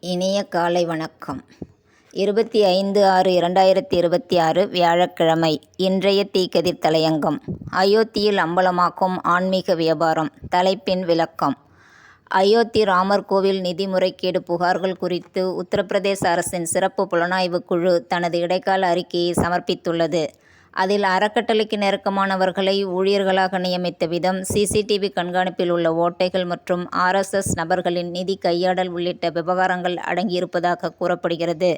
இனிய காலை வணக்கம். 25/6/2026 வியாழக்கிழமை. இன்றைய தீக்கதிர் தலையங்கம். அயோத்தியில் அம்பலமாக்கும் ஆன்மீக வியாபாரம். தலைப்பின் விளக்கம். அயோத்தி ராமர் கோவில் நிதி முறைகேடு புகார்கள் குறித்து உத்தரப்பிரதேச அரசின் சிறப்பு புலனாய்வு குழு தனது இடைக்கால அறிக்கையை சமர்ப்பித்துள்ளது. அதில் அறக்கட்டளைக்கு நெருக்கமானவர்களை ஊழியர்களாக நியமித்த விதம், சிசிடிவி கண்காணிப்பில் உள்ள ஓட்டைகள் மற்றும் RSS நபர்களின் நிதி கையாடல் உள்ளிட்ட விவகாரங்கள் அடங்கியிருப்பதாக கூறப்படுகிறது.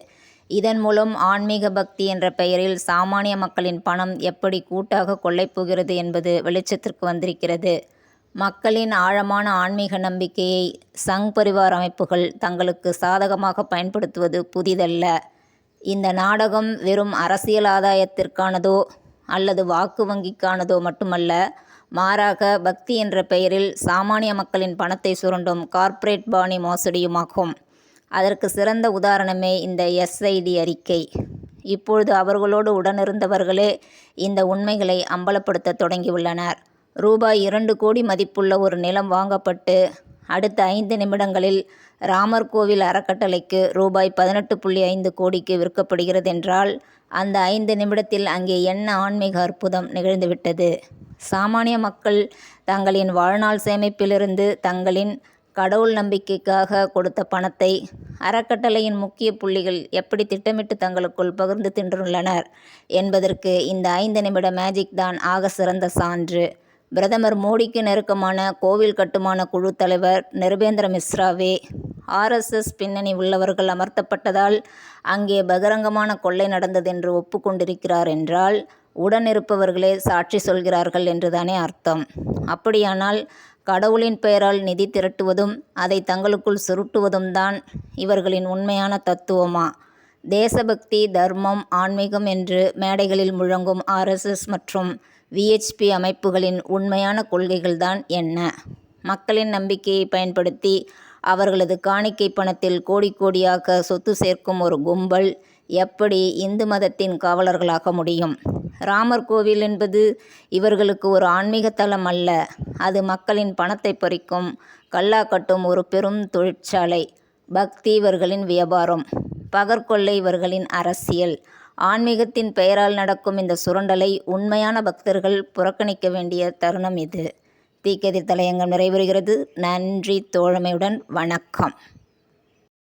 இதன் மூலம் ஆன்மீக பக்தி என்ற பெயரில் சாமானிய மக்களின் பணம் எப்படி கூட்டாக கொள்ளைப்போகிறது என்பது வெளிச்சத்திற்கு வந்திருக்கிறது. மக்களின் ஆழமான ஆன்மீக நம்பிக்கையை சங் பரிவார் அமைப்புகள் தங்களுக்கு சாதகமாக பயன்படுத்துவது புதிதல்ல. இந்த நாடகம் வெறும் அரசியல் ஆதாயத்திற்கானதோ அல்லது வாக்கு வங்கிக்கானதோ மட்டுமல்ல, மாறாக பக்தி என்ற பெயரில் சாமானிய மக்களின் பணத்தை சுரண்டும் கார்ப்பரேட் பாணி மோசடியுமாகும். அதற்கு சிறந்த உதாரணமே இந்த SID அறிக்கை. இப்பொழுது அவர்களோடு உடனிருந்தவர்களே இந்த உண்மைகளை அம்பலப்படுத்த தொடங்கியுள்ளனர். ரூபாய் 2 கோடி மதிப்புள்ள ஒரு நிலம் வாங்கப்பட்டு அடுத்த 5 நிமிடங்களில் ராமர் கோவில் அறக்கட்டளைக்கு ரூபாய் 18.5 கோடிக்கு விற்கப்படுகிறதென்றால் அந்த 5 நிமிடத்தில் அங்கே என்ன ஆன்மீக அற்புதம் நிகழ்ந்துவிட்டது? சாமானிய மக்கள் தங்களின் வாழ்நாள் சேமிப்பிலிருந்து தங்களின் கடவுள் நம்பிக்கைக்காக கொடுத்த பணத்தை அறக்கட்டளையின் முக்கிய புள்ளிகள் எப்படி திட்டமிட்டு தங்களுக்குள் பகிர்ந்து தின்றுள்ளனர் என்பதற்கு இந்த 5 நிமிட மேஜிக் தான் ஆக சிறந்த சான்று. பிரதமர் மோடிக்கு நெருக்கமான கோவில் கட்டுமான குழு தலைவர் நிருபேந்திர மிஸ்ராவே RSS பின்னணி உள்ளவர்கள் அமர்த்தப்பட்டதால் அங்கே பகிரங்கமான கொள்ளை நடந்ததென்று ஒப்புக்கொண்டிருக்கிறார் என்றால், உடனிருப்பவர்களே சாட்சி சொல்கிறார்கள் என்றுதானே அர்த்தம். அப்படியானால் கடவுளின் பெயரால் நிதி திரட்டுவதும் அதை தங்களுக்குள் சுருட்டுவதும் தான் இவர்களின் உண்மையான தத்துவமா? தேசபக்தி, தர்மம், ஆன்மீகம் என்று மேடைகளில் முழங்கும் RSS மற்றும் VHP அமைப்புகளின் உண்மையான கொள்கைகள்தான் என்ன? மக்களின் நம்பிக்கையை பயன்படுத்தி அவர்களது காணிக்கை பணத்தில் கோடி கோடியாக சொத்து சேர்க்கும் ஒரு கும்பல் எப்படி இந்து மதத்தின் காவலர்களாக முடியும்? ராமர் கோவில் என்பது இவர்களுக்கு ஒரு ஆன்மீக தலம் அல்ல. அது மக்களின் பணத்தை பறிக்கும், கல்லா கட்டும் ஒரு பெரும் தொழிற்சாலை. பக்தி இவர்களின் வியாபாரம், பகற்கொள்ளை இவர்களின் அரசியல். ஆன்மீகத்தின் பெயரால் நடக்கும் இந்த சுரண்டலை உண்மையான பக்தர்கள் புறக்கணிக்க வேண்டிய தருணம் இது. தீக்கதிர் தலையங்கம் நிறைவுறுகிறது. நன்றி. தோழமையுடன் வணக்கம்.